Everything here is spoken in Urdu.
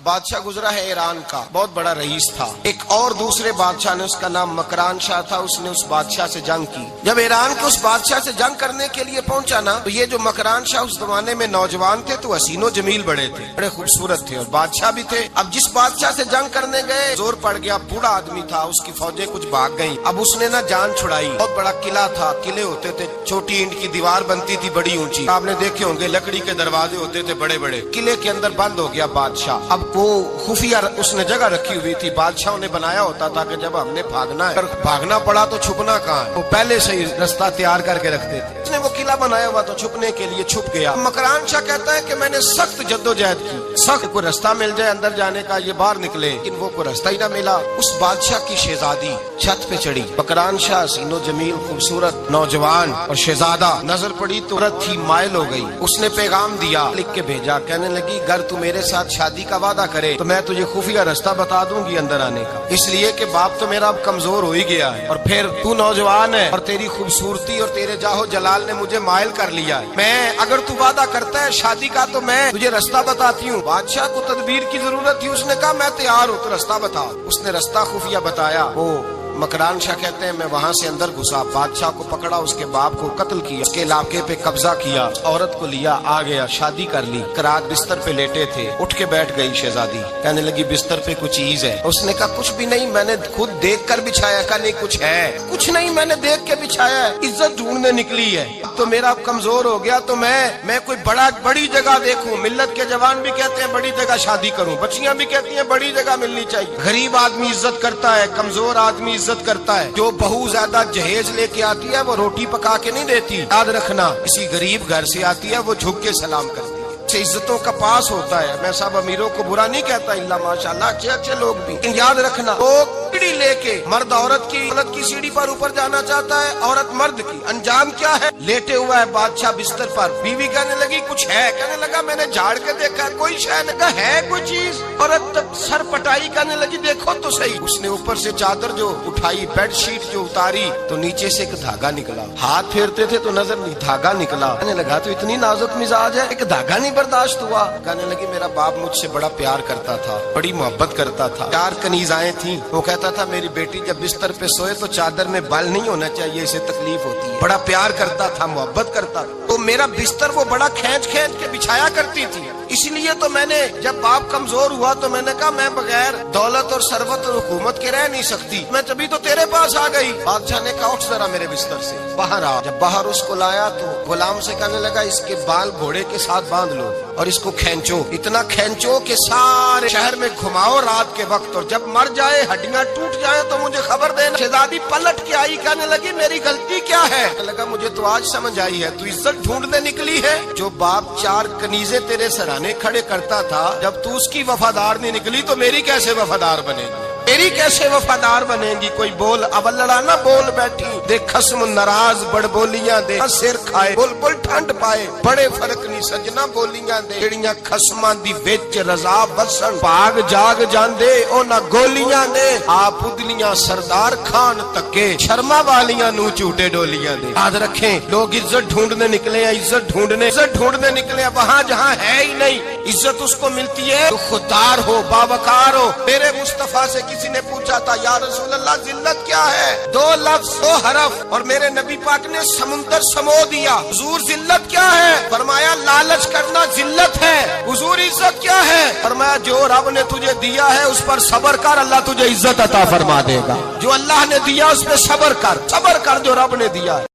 بادشاہ گزرا ہے ایران کا، بہت بڑا رئیس تھا۔ ایک اور دوسرے بادشاہ نے، اس کا نام مکران شاہ تھا، اس نے اس بادشاہ سے جنگ کی۔ جب ایران کے اس بادشاہ سے جنگ کرنے کے لیے پہنچا نا، تو یہ جو مکران شاہ اس زمانے میں نوجوان تھے تو حسین و جمیل بڑے تھے، بڑے خوبصورت تھے، اور بادشاہ بھی تھے۔ اب جس بادشاہ سے جنگ کرنے گئے زور پڑ گیا، بوڑھا آدمی تھا، اس کی فوجیں کچھ بھاگ گئیں۔ اب اس نے نا جان چھڑائی۔ بہت بڑا قلعہ تھا، قلعے ہوتے تھے، چھوٹی اینٹ کی دیوار بنتی تھی بڑی اونچی، آپ نے دیکھے ہوں گے، لکڑی کے دروازے ہوتے تھے بڑے بڑے۔ قلعے کے اندر بند ہو گیا بادشاہ۔ اب وہ خفیہ اس نے جگہ رکھی ہوئی تھی، بادشاہوں نے بنایا ہوتا تھا کہ جب ہم نے بھاگنا ہے، اگر بھاگنا پڑا تو چھپنا کہاں ہے، وہ پہلے سے ہی رستہ تیار کر کے رکھتے تھے۔ اس نے وہ قلعہ بنایا ہوا تو چھپنے کے لیے چھپ گیا۔ مکران شاہ کہتا ہے کہ میں نے سخت جدوجہد کی، سخت کوئی رستہ مل جائے اندر جانے کا، یہ باہر نکلے، لیکن وہ کوئی رستہ ہی نہ ملا۔ اس بادشاہ کی شہزادی چھت پہ چڑھی، مکران شاہ حسین و جمیل خوبصورت نوجوان اور شہزادہ، نظر پڑی تو عورت تھی، مائل ہو گئی۔ اس نے پیغام دیا، لکھ کے بھیجا، کہنے لگی اگر تو میرے ساتھ شادی کا وعدہ کرے تو میں تجھے خفیہ رستہ بتا دوں گی اندر آنے کا، اس لیے کہ باپ تو میرا اب کمزور ہو ہی گیا ہے، اور پھر تو نوجوان ہے اور تیری خوبصورتی اور تیرے جاہو جلال نے مجھے مائل کر لیا ہے، میں اگر تو وعدہ کرتا ہے شادی کا تو میں تجھے رستہ بتاتی ہوں۔ بادشاہ کو تدبیر کی ضرورت تھی، اس نے کہا میں تیار ہوں، تو رستہ بتا۔ اس نے رستہ خفیہ بتایا۔ وہ مکران شاہ کہتے ہیں میں وہاں سے اندر گھسا، بادشاہ کو پکڑا، اس کے باپ کو قتل کیا، اس کے علاقے پہ قبضہ کیا، عورت کو لیا، آ گیا، شادی کر لی۔ رات بستر پہ لیٹے تھے، اٹھ کے بیٹھ گئی شہزادی، کہنے لگی بستر پہ کچھ چیز ہے؟ اس نے کہا کچھ بھی نہیں، میں نے خود دیکھ کر بچھایا۔ کہا نہیں کچھ ہے، کچھ نہیں، میں نے دیکھ کے بچھایا ہے، عزت ڈھونڈنے نکلی ہے، اب تو میرا کمزور ہو گیا، تو میں کوئی بڑی جگہ دیکھوں۔ ملت کے جوان بھی کہتے ہیں بڑی جگہ شادی کروں، بچیاں بھی کہتی ہیں بڑی جگہ ملنی چاہیے۔ غریب آدمی عزت کرتا ہے، کمزور آدمی عزت کرتا ہے۔ جو بہو زیادہ جہیز لے کے آتی ہے وہ روٹی پکا کے نہیں دیتی، یاد رکھنا، کسی غریب گھر سے آتی ہے وہ جھک کے سلام کرتی ہے، سے عزتوں کا پاس ہوتا ہے۔ میں سب امیروں کو برا نہیں کہتا، اللہ ماشاءاللہ اچھے لوگ بھی، لیکن یاد رکھنا لوگ سیڑھی لے کے، مرد عورت کی سیڑھی پر اوپر جانا چاہتا ہے، عورت مرد کی، انجام کیا ہے؟ لیٹے ہوا ہے بادشاہ بستر پر، بیوی کہنے لگی کچھ ہے، کہنے لگا میں نے جھاڑ کے دیکھا کوئی شے نہیں، کہا ہے کوئی چیز؟ عورت سر پٹائی، کہنے لگی دیکھو تو صحیح۔ اس نے اوپر سے چادر جو اٹھائی، بیڈ شیٹ جو اتاری، تو نیچے سے ایک دھاگا نکلا، ہاتھ پھیرتے تھے تو نظر نہیں، دھاگا نکلا۔ کہنے لگا تو اتنی نازک مزاج ہے، ایک دھاگا نہیں برداشت ہوا؟ کہنے لگی میرا باپ مجھ سے بڑا پیار کرتا تھا، بڑی محبت کرتا تھا، 4 کنیزائیں تھیں، وہ کہتا تھا میری بیٹی جب بستر پہ سوئے تو چادر میں بال نہیں ہونا چاہیے، اسے تکلیف ہوتی ہے، بڑا پیار کرتا تھا، محبت کرتا تھا، تو میرا بستر وہ بڑا کھینچ کے بچھایا کرتی تھی، اس لیے تو میں نے جب باپ کمزور ہوا تو میں نے کہا میں بغیر دولت اور ثروت اور حکومت کے رہ نہیں سکتی، میں تبھی تو تیرے پاس آ گئی۔ بادشاہ نے کہا اٹھ ذرا میرے بستر سے باہر آ۔ جب باہر اس کو لایا تو غلام سے کہنے لگا اس کے بال گھوڑے کے ساتھ باندھ لو اور اس کو کھینچو، اتنا کھینچو کہ سارے شہر میں گھماؤ رات کے وقت، اور جب مر جائے ہڈیاں ٹوٹ جائیں تو مجھے خبر دینا۔ شہزادی پلٹ کے آئی، کہنے لگی میری غلطی کیا ہے؟ کہنے لگا مجھے تو آج سمجھ آئی ہے، تو عزت ڈھونڈنے نکلی ہے، جو باپ 4 کنیزیں تیرے سرانے کھڑے کرتا تھا، جب تو اس کی وفادار نہیں نکلی تو میری کیسے وفادار بنے گی؟ میری کیسے وفادار بنے گی؟ کوئی بول اب لڑانا بول بیٹھی، دیکھ خصم ناراض بڑ بولیاں دے، سر کھائے بلبل ٹھنڈ پائے، بڑے فرق نہیں سجنا بولیاں دے، جڑیاں خصماں دی وچ رضا بسن، بھاگ جاگ جاندے اونا گولیاں دے، آپ ادلیاں سردار خان تکے، شرما والیاں نو چوٹے ڈولیاں دے۔ یاد رکھیں لوگ عزت ڈھونڈنے نکلے ہیں، عزت ڈھونڈنے نکلے ہیں وہاں جہاں ہے ہی نہیں۔ عزت اس کو ملتی ہے تو خوددار ہو، باوقار ہو۔ میرے مصطفیٰ سے کسی نے پوچھا تھا یا رسول اللہ ذلت کیا ہے؟ 2 لفظ 2 حرف، اور میرے نبی پاک نے سمندر سمو دیا۔ حضور ذلت کیا ہے؟ فرمایا لالچ کرنا ذلت ہے۔ حضور عزت کیا ہے؟ فرمایا جو رب نے تجھے دیا ہے اس پر صبر کر، اللہ تجھے عزت عطا فرما دے گا۔ جو اللہ نے دیا اس پہ صبر کر جو رب نے دیا ہے۔